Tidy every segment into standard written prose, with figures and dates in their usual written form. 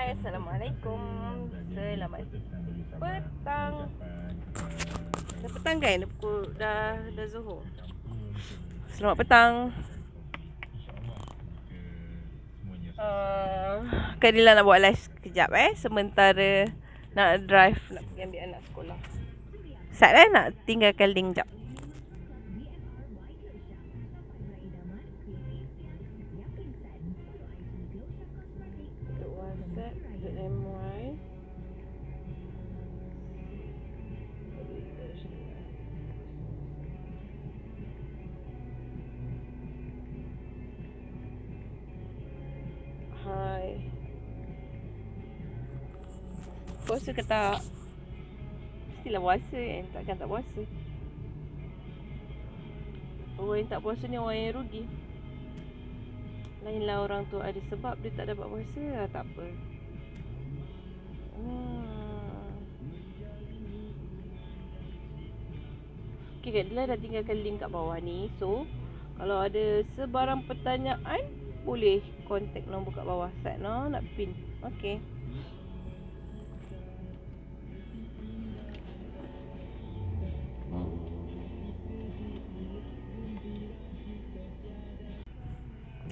Hai, Assalamualaikum. Selamat petang. Dah petang kan? Dah pukul dah Zuhur. Selamat petang. Kak Dila nak buat live sekejap sementara nak drive nak pergi ambil anak sekolah. Sat nak tinggalkan link jap. WhatsApp.my Hai. Puasa ke tak? Mestilah puasa kan? Takkan tak puasa. Orang yang tak puasa ni orang yang rugi. Lainlah orang tu ada sebab dia tak dapat puasa, tak apa. Okay, Kak Dila dah tinggalkan link kat bawah ni. So, kalau ada sebarang pertanyaan, boleh contact nombor kat bawah. Sat nak pin. Okay.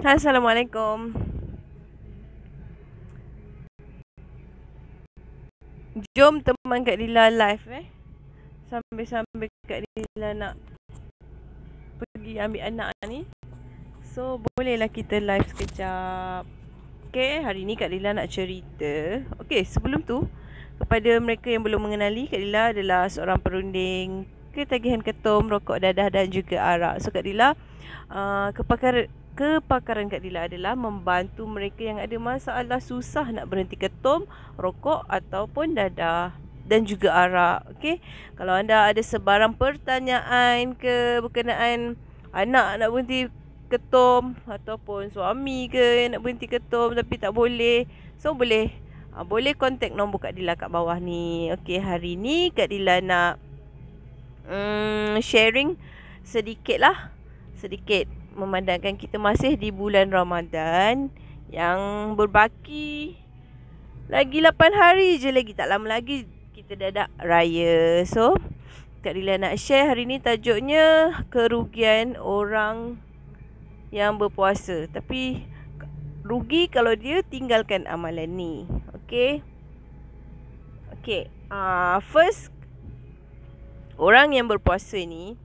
Assalamualaikum. Jom teman Kak Dila live sambil Kak Dila nak pergi ambil anak ni. So bolehlah kita live sekejap. Okay, hari ni Kak Dila nak cerita. Okay, sebelum tu, kepada mereka yang belum mengenali, Kak Dila adalah seorang perunding ketagihan ketum, rokok dadah dan juga arak. So Kak Dila, kepakaran Kak Dila adalah membantu mereka yang ada masalah susah nak berhenti ketum, rokok ataupun dadah dan juga arak. Okey, kalau anda ada sebarang pertanyaan berkenaan anak nak berhenti ketum ataupun suami ke nak berhenti ketum tapi tak boleh, so boleh contact nombor Kak Dila kat bawah ni. Okey, hari ni Kak Dila nak sharing sedikit memandangkan kita masih di bulan Ramadan yang berbaki lagi 8 hari je lagi, tak lama lagi kita dah raya. So Kak Dila nak share hari ni, tajuknya kerugian orang yang berpuasa, tapi rugi kalau dia tinggalkan amalan ni. Okay, first, orang yang berpuasa ni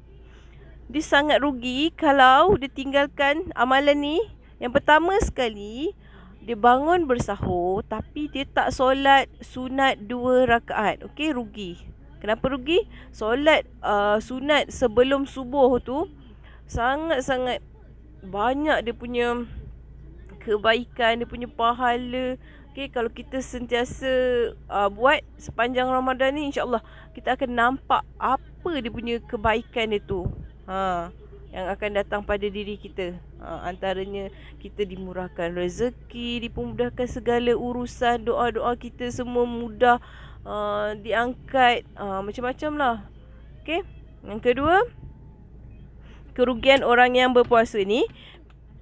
dia sangat rugi kalau dia tinggalkan amalan ni. Yang pertama sekali, dia bangun bersahur tapi dia tak solat sunat 2 rakaat. Okey, rugi. Kenapa rugi? Solat sunat sebelum subuh tu sangat-sangat banyak dia punya kebaikan, dia punya pahala. Okey, kalau kita sentiasa buat sepanjang Ramadan ni, insya-Allah kita akan nampak apa dia punya kebaikan dia tu. Yang akan datang pada diri kita. Antaranya kita dimurahkan rezeki, dipermudahkan segala urusan, doa-doa kita semua mudah diangkat, macam-macam lah. Okay. Yang kedua, kerugian orang yang berpuasa ni,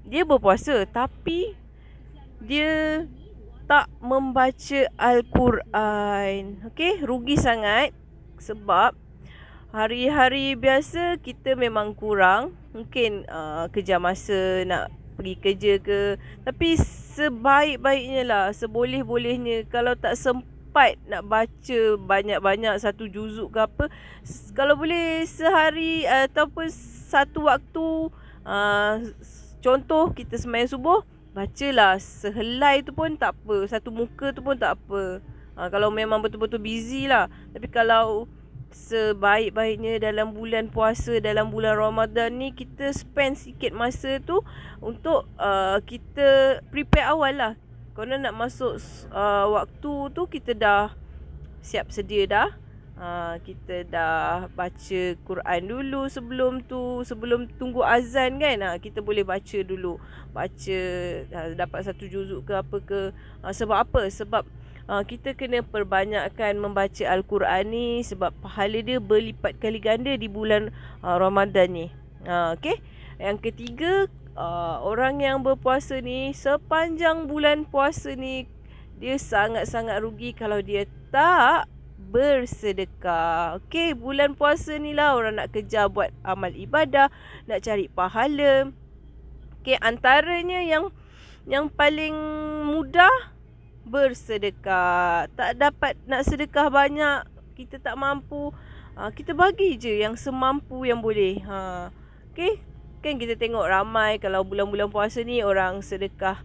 dia berpuasa tapi dia tak membaca Al-Quran. Okay, rugi sangat. Sebab hari-hari biasa kita memang kurang, mungkin kejar masa nak pergi kerja ke, tapi sebaik-baiknya lah, seboleh-bolehnya, kalau tak sempat nak baca banyak-banyak 1 juzuk ke apa, kalau boleh sehari ataupun satu waktu, contoh kita sembahyang subuh, bacalah sehelai tu pun tak apa, 1 muka tu pun tak apa, kalau memang betul-betul busy lah. Tapi kalau sebaik-baiknya dalam bulan puasa, dalam bulan Ramadan ni, kita spend sikit masa tu untuk kita prepare awal lah. Kalau nak masuk waktu tu, kita dah siap sedia dah. Kita dah baca Quran dulu sebelum tunggu azan kan. Kita boleh baca dulu. Dapat 1 juzuk ke apa ke. Sebab apa? Sebab kita kena perbanyakkan membaca Al-Quran ni, sebab pahala dia berlipat kali ganda di bulan Ramadan ni. Okay. Yang ketiga, orang yang berpuasa ni, sepanjang bulan puasa ni Dia sangat-sangat rugi kalau dia tak bersedekah. Okey, bulan puasa ni lah orang nak kejar buat amal ibadah, nak cari pahala. Okey, antaranya yang paling mudah bersedekah. Tak dapat nak sedekah banyak, kita tak mampu, kita bagi je yang semampu yang boleh. Okey, kan kita tengok ramai kalau bulan-bulan puasa ni orang sedekah,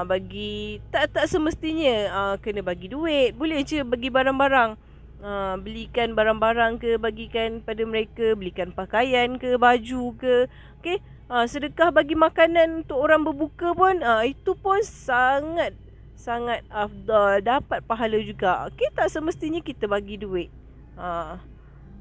bagi tak semestinya kena bagi duit. Boleh je bagi barang-barang, belikan barang-barang ke, bagikan pada mereka, belikan pakaian ke, baju ke. Okey, sedekah bagi makanan untuk orang berbuka pun, itu pun sangat afdal, dapat pahala juga. Okey, tak semestinya kita bagi duit.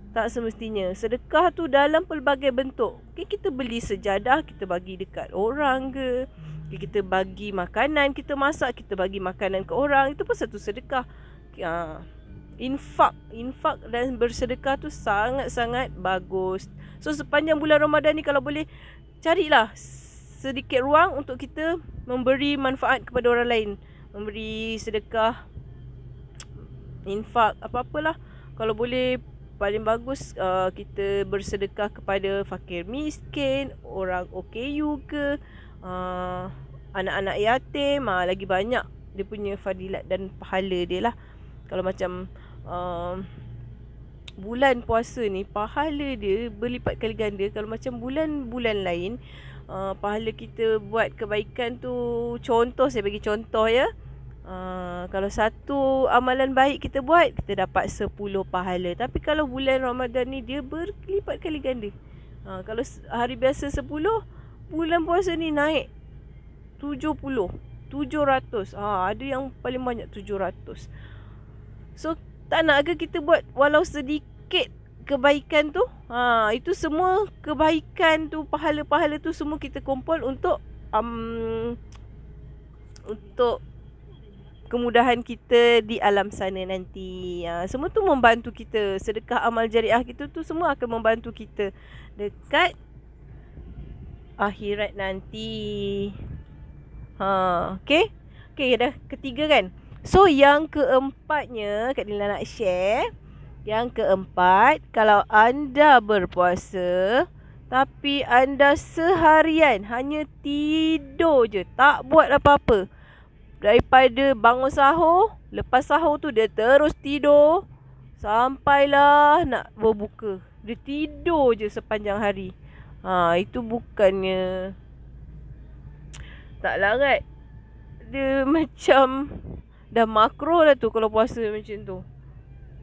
Tak semestinya. Sedekah tu dalam pelbagai bentuk. Okay, kita beli sejadah, kita bagi dekat orang ke. Okay, kita bagi makanan, kita masak, kita bagi makanan ke orang. Itu pun satu sedekah. Infak dan bersedekah tu sangat-sangat bagus. So, sepanjang bulan Ramadan ni kalau boleh, carilah sedikit ruang untuk kita memberi manfaat kepada orang lain. Memberi sedekah, infak, apa-apalah. Kalau boleh, paling bagus kita bersedekah kepada fakir miskin, orang OKU ke, anak-anak yatim. Lagi banyak dia punya fadilat dan pahala dia lah. Kalau macam bulan puasa ni, pahala dia berlipat kali ganda. Kalau macam bulan-bulan lain, pahala kita buat kebaikan tu, contoh, saya bagi contoh ya, kalau satu amalan baik kita buat, kita dapat 10 pahala. Tapi kalau bulan Ramadan ni, dia berlipat kali ganda. Kalau hari biasa 10, bulan puasa ni naik 70, 700. Ada yang paling banyak 700. So, tak nak ke kita buat walau sedikit kebaikan tu? Itu semua kebaikan tu, pahala-pahala tu semua kita kumpul untuk kemudahan kita di alam sana nanti. Semua tu membantu kita. Sedekah amal jariah kita tu semua akan membantu kita dekat akhirat nanti. Okay, dah ketiga kan. So, yang keempatnya, Kak Nila nak share. Yang keempat, kalau anda berpuasa tapi anda seharian hanya tidur je, tak buat apa-apa. Daripada bangun sahur, lepas sahur tu dia terus tidur sampailah nak berbuka. Dia tidur je sepanjang hari. Itu bukannya tak larat. Dia macam dah makruh lah tu kalau puasa macam tu.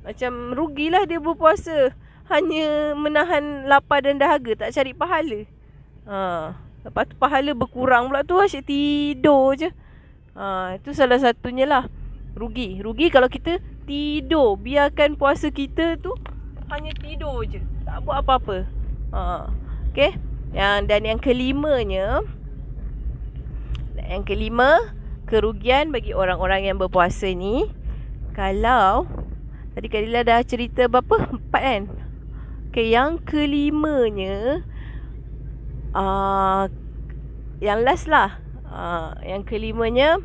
Macam rugilah dia berpuasa, hanya menahan lapar dan dahaga, tak cari pahala. Lepas tu pahala berkurang pula tu, asyik tidur je. Itu salah satunya lah. Rugi kalau kita tidur. Biarkan puasa kita tu hanya tidur je, tak buat apa-apa. Okay. Dan yang kelimanya, kerugian bagi orang-orang yang berpuasa ni, kalau tadi Kak Lila dah cerita berapa? 4 kan? Okay, yang kelimanya, yang last lah. Yang kelimanya,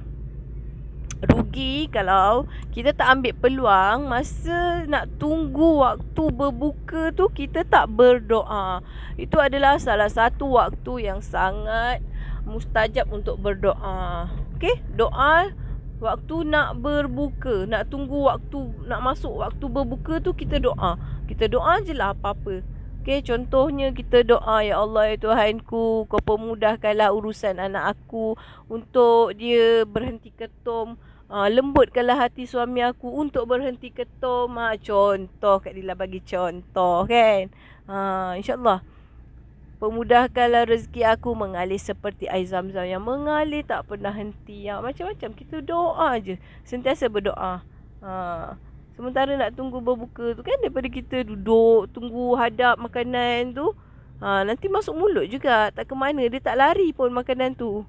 rugi kalau kita tak ambil peluang masa nak tunggu waktu berbuka tu, kita tak berdoa. Itu adalah salah satu waktu yang sangat mustajab untuk berdoa. Okay, doa waktu nak berbuka, nak tunggu waktu, nak masuk waktu berbuka tu, kita doa. Kita doa je lah apa-apa. Okay, contohnya kita doa, ya Allah, ya Tuhanku, kau permudahkanlah urusan anak aku untuk dia berhenti ketum. Lembutkanlah hati suami aku untuk berhenti ketum. Contoh, Kak Dila bagi contoh kan. InsyaAllah, permudahkanlah rezeki aku mengalir seperti air zam-zam yang mengalir tak pernah henti. Macam-macam kita doa je, sentiasa berdoa. Sementara nak tunggu berbuka tu kan, daripada kita duduk tunggu hadap makanan tu, nanti masuk mulut juga, tak ke mana, dia tak lari pun makanan tu.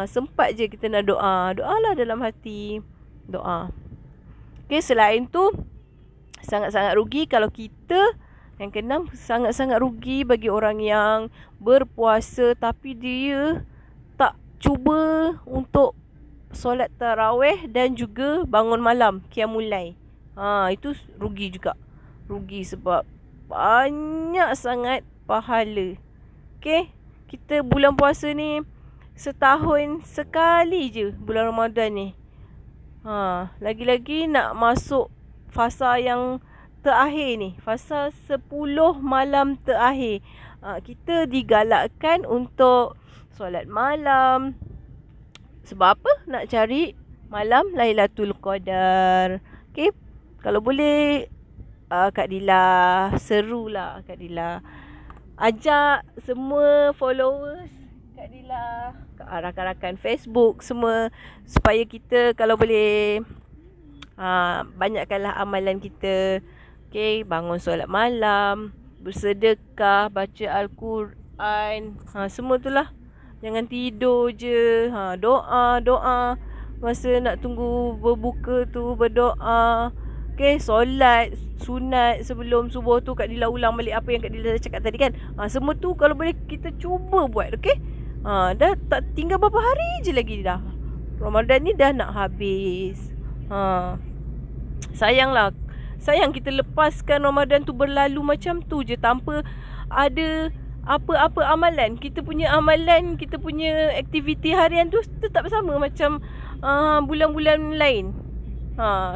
Sempat je kita nak doa. Doalah dalam hati, doa. Okay, selain tu, sangat-sangat rugi kalau kita, yang keenam, sangat-sangat rugi bagi orang yang berpuasa tapi dia tak cuba untuk solat tarawih dan juga bangun malam, qiyamul lail. Itu rugi juga. Rugi sebab banyak sangat pahala. Okay, kita bulan puasa ni setahun sekali je, bulan Ramadan ni. Lagi-lagi nak masuk fasa yang terakhir ni, fasa 10 malam terakhir. Kita digalakkan untuk solat malam. Sebab apa? Nak cari malam Lailatul Qadar. Okay, kalau boleh Kak Dila serulah, Kak Dila ajak semua followers Kak Dila, rakan-rakan Facebook semua, supaya kita kalau boleh banyakkanlah amalan kita. Okay, bangun solat malam, bersedekah, baca Al-Quran, semua tu lah. Jangan tidur je. Doa masa nak tunggu berbuka tu, berdoa. Okay, solat sunat sebelum subuh tu Kak Dila ulang balik apa yang Kak Dila cakap tadi kan. Semua tu kalau boleh kita cuba buat. Okay, dah tak tinggal berapa hari je lagi dah. Ramadan ni dah nak habis. Sayang kita lepaskan Ramadan tu berlalu macam tu je, tanpa ada apa-apa amalan. Kita punya amalan, kita punya aktiviti harian tu tetap sama macam bulan-bulan lain.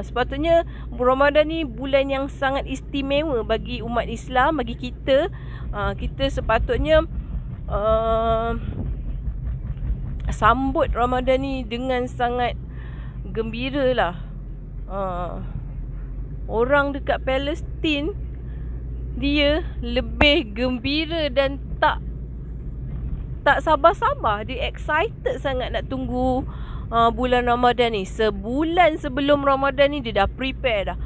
Sepatutnya Ramadan ni bulan yang sangat istimewa bagi umat Islam, bagi kita. Kita sepatutnya sambut Ramadan ni dengan sangat gembira lah. Orang dekat Palestin, dia lebih gembira dan tak sabar-sabar. Dia excited sangat nak tunggu bulan Ramadan ni. Sebulan sebelum Ramadan ni dia dah prepare dah.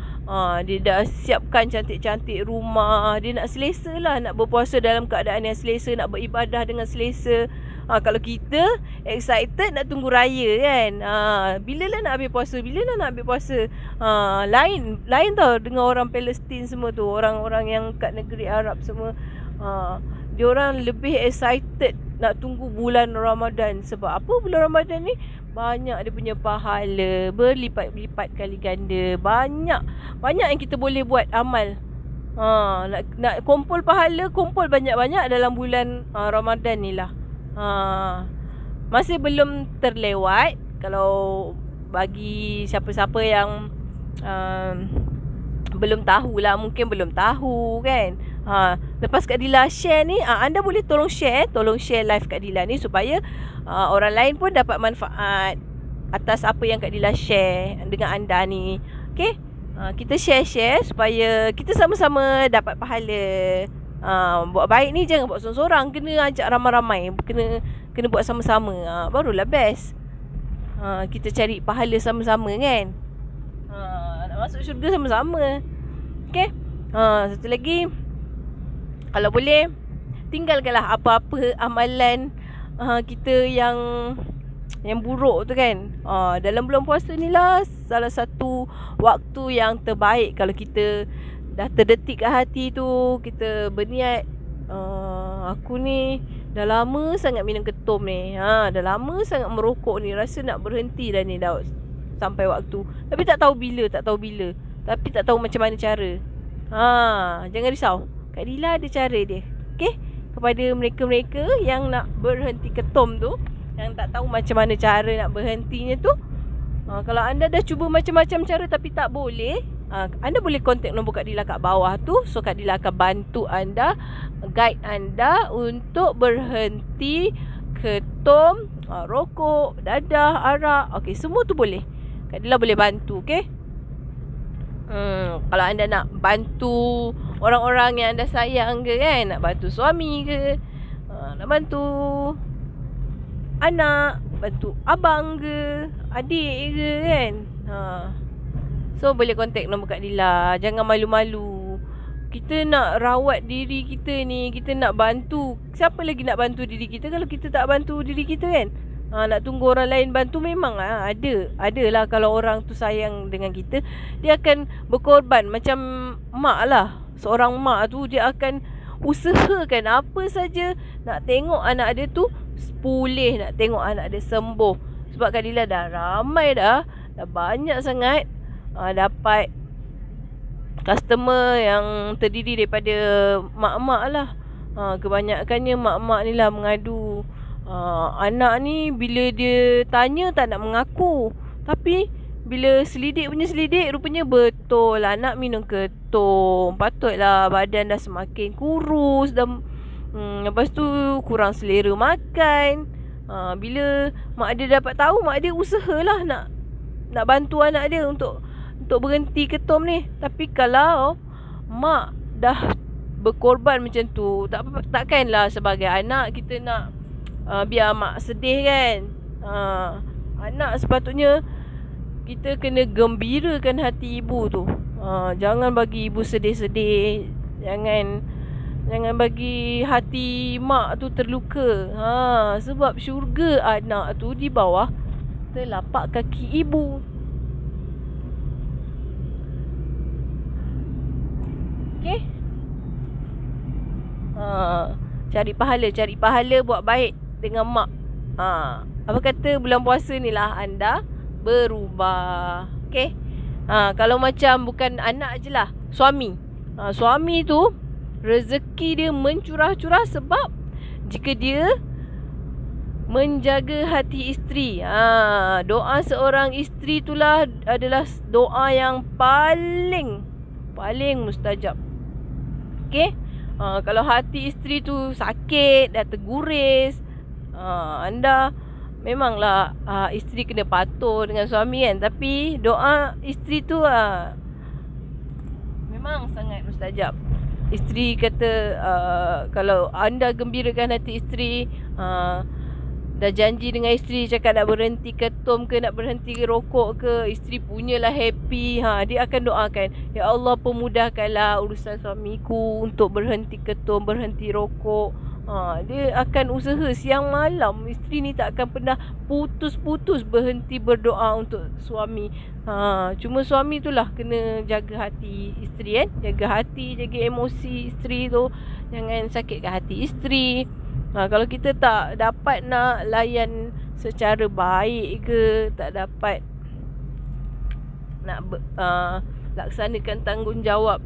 Dia dah siapkan cantik-cantik rumah. Dia nak selesa lah, nak berpuasa dalam keadaan yang selesa, nak beribadah dengan selesa. Kalau kita excited nak tunggu raya kan, bila lah nak habis puasa, lain tau dengan orang Palestin semua tu, orang-orang yang kat negeri Arab semua. Diorang lebih excited nak tunggu bulan Ramadan. Sebab apa? Bulan Ramadan ni banyak dia punya pahala, berlipat-lipat kali ganda. Banyak yang kita boleh buat amal. Nak kumpul pahala, kumpul banyak-banyak dalam bulan Ramadan ni lah. Masih belum terlewat. Kalau bagi siapa-siapa yang belum tahulah, mungkin belum tahu kan. Lepas Kak Dila share ni, anda boleh tolong share live Kak Dila ni, supaya orang lain pun dapat manfaat atas apa yang Kak Dila share dengan anda ni. Okay, kita share supaya kita sama-sama dapat pahala. Buat baik ni jangan buat seorang-seorang, kena ajak ramai-ramai, kena buat sama-sama. Barulah best. Kita cari pahala sama-sama kan. Nak masuk syurga sama-sama. Okay, satu lagi, kalau boleh tinggalkanlah apa-apa amalan kita yang buruk tu kan. Dalam bulan puasa ni lah salah satu waktu yang terbaik. Kalau kita dah terdetik kat hati tu, kita berniat, aku ni dah lama sangat minum ketum ni, dah lama sangat merokok ni, rasa nak berhenti dah ni, dah sampai waktu, tapi tak tahu bila, tapi tak tahu macam mana cara. Jangan risau, Kak Dila ada cara dia. Okay, kepada mereka-mereka yang nak berhenti ketum tu, yang tak tahu macam mana cara nak berhentinya tu, kalau anda dah cuba macam-macam cara tapi tak boleh, anda boleh kontak nombor Kak Dila kat bawah tu. So Kak Dila akan bantu anda, guide anda untuk berhenti ketum, rokok, dadah, arak. Okay, semua tu boleh, Kak Dila boleh bantu. Okay, kalau anda nak bantu orang-orang yang anda sayang ke kan, nak bantu suami ke, nak bantu anak, bantu abang ke, adik ke kan, so boleh kontak nombor Kak Dila. Jangan malu-malu. Kita nak rawat diri kita ni, kita nak bantu. Siapa lagi nak bantu diri kita kalau kita tak bantu diri kita kan? Nak tunggu orang lain bantu, memang adalah. Kalau orang tu sayang dengan kita, dia akan berkorban. Macam mak lah, seorang mak tu dia akan usahakan apa saja nak tengok anak dia tu pulih, nak tengok anak dia sembuh. Sebab Kak Dila dah ramai dah banyak sangat dapat customer yang terdiri daripada mak-mak lah. Kebanyakannya mak-mak ni lah mengadu. Anak ni bila dia tanya tak nak mengaku. Tapi bila selidik rupanya betul anak minum ketum. Patutlah badan dah semakin kurus dan lepas tu kurang selera makan. Bila mak dia dapat tahu, mak dia usahalah nak bantu anak dia untuk berhenti ketum ni. Tapi kalau mak dah berkorban macam tu, takkanlah sebagai anak kita nak biar mak sedih kan. Anak sepatutnya kita kena gembirakan hati ibu tu. Jangan bagi ibu sedih-sedih. Jangan bagi hati mak tu terluka. Sebab syurga anak tu di bawah telapak kaki ibu. Okey? Cari pahala buat baik dengan mak. Apa kata bulan puasa ni lah anda berubah. Okey? Kalau macam bukan anak je lah, suami. Suami tu rezeki dia mencurah-curah sebab jika dia menjaga hati isteri. Doa seorang isteri itulah adalah doa yang paling mustajab. Okey? Kalau hati isteri tu sakit, dah terguris, anda memanglah isteri kena patuh dengan suami kan. Tapi doa isteri tu memang sangat mustajab. Isteri kata kalau anda gembirakan hati isteri, dah janji dengan isteri cakap nak berhenti ketum ke, nak berhenti rokok ke, isteri punyalah happy. Dia akan doakan, ya Allah pemudahkanlah urusan suamiku untuk berhenti ketum, berhenti rokok. Dia akan usaha siang malam. Isteri ni tak akan pernah putus-putus berhenti berdoa untuk suami. Cuma suami tu lah kena jaga hati isteri kan. Jaga hati, jaga emosi isteri tu. Jangan sakitkan hati isteri. Kalau kita tak dapat nak layan secara baik ke, tak dapat nak laksanakan tanggungjawab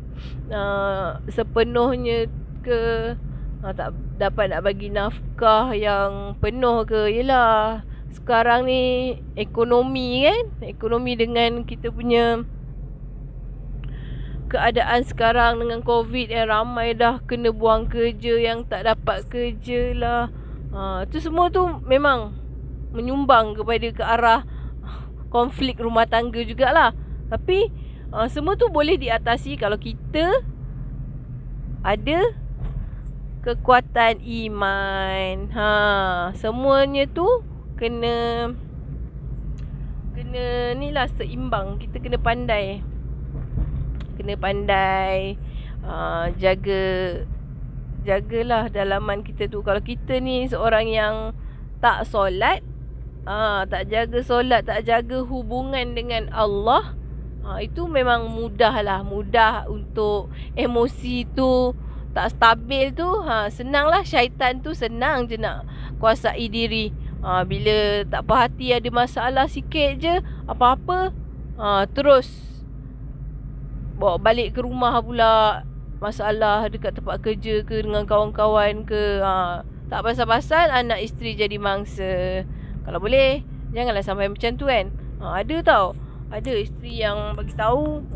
sepenuhnya ke, tak dapat nak bagi nafkah yang penuh ke. Yelah, sekarang ni ekonomi kan, ekonomi dengan kita punya keadaan sekarang dengan COVID yang ramai dah kena buang kerja, yang tak dapat kerja lah. Tu semua tu memang menyumbang kepada ke arah konflik rumah tangga jugalah. Tapi semua tu boleh diatasi kalau kita ada kekuatan iman. Semuanya tu kena ni lah seimbang. Kita kena pandai jagalah dalaman kita tu. Kalau kita ni seorang yang tak solat, tak jaga solat, tak jaga hubungan dengan Allah, itu memang mudah untuk emosi tu tak stabil tu. Senanglah, syaitan tu senang je nak kuasai diri. Bila tak puas hati, ada masalah sikit je, apa-apa, terus bawa balik ke rumah pula. Masalah dekat tempat kerja ke, dengan kawan-kawan ke, tak pasal-pasal anak isteri jadi mangsa. Kalau boleh janganlah sampai macam tu kan. Ada isteri yang bagi tahu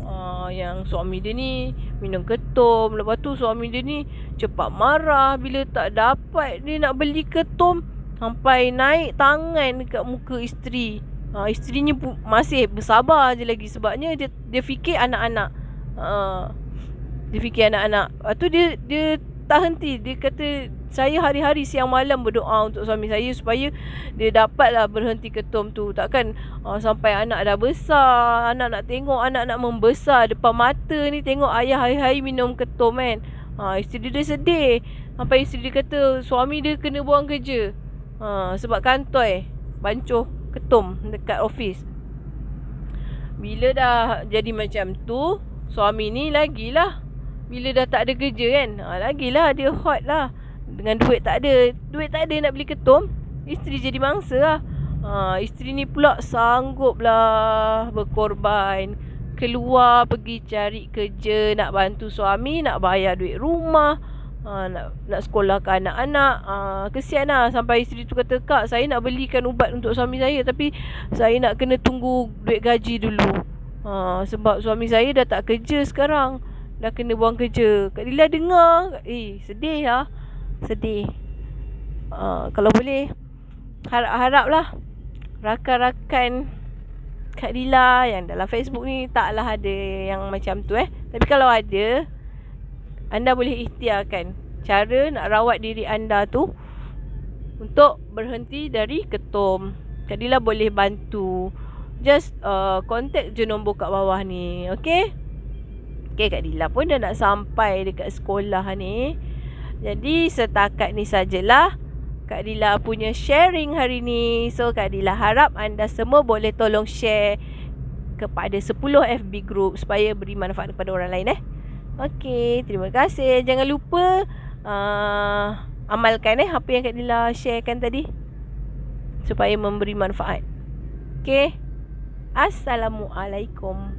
yang suami dia ni minum ketum. Lepas tu suami dia ni cepat marah bila tak dapat dia nak beli ketum, sampai naik tangan dekat muka isteri. Isterinya masih bersabar je lagi, sebabnya dia fikir anak-anak. Dia fikir anak-anak. Lepas tu dia tak henti. Dia kata, saya hari-hari siang malam berdoa untuk suami saya supaya dia dapatlah berhenti ketum tu. Takkan sampai anak dah besar, anak nak tengok anak nak membesar depan mata ni, tengok ayah hari-hari minum ketum kan. Isteri dia sedih. Sampai isteri dia kata suami dia kena buang kerja sebab kantoi bancuh ketum dekat office. Bila dah jadi macam tu, suami ni lagilah, bila dah tak ada kerja kan, lagilah dia hot lah. Dengan duit tak ada nak beli ketum, isteri jadi mangsa lah. Isteri ni pula sangguplah berkorban, keluar pergi cari kerja, nak bantu suami, nak bayar duit rumah, nak sekolahkan anak-anak. Kesian lah. Sampai isteri tu kata, "Kak, saya nak belikan ubat untuk suami saya, tapi saya nak kena tunggu duit gaji dulu. Sebab suami saya dah tak kerja sekarang, dah kena buang kerja." Kak Dila dengar, sedih lah. Sedih. Kalau boleh, harap-haraplah rakan-rakan Kak Dila yang dalam Facebook ni taklah ada yang macam tu Tapi kalau ada, anda boleh ikhtiarkan cara nak rawat diri anda tu untuk berhenti dari ketum. Kak Dila boleh bantu. Just contact je nombor kat bawah ni. Okay, Kak Dila pun dah nak sampai dekat sekolah ni. Jadi setakat ni sajalah Kak Dila punya sharing hari ni. So Kak Dila harap anda semua boleh tolong share kepada 10 FB group supaya beri manfaat kepada orang lain Okey, terima kasih. Jangan lupa amalkan apa yang Kak Dila sharekan tadi supaya memberi manfaat. Okey. Assalamualaikum.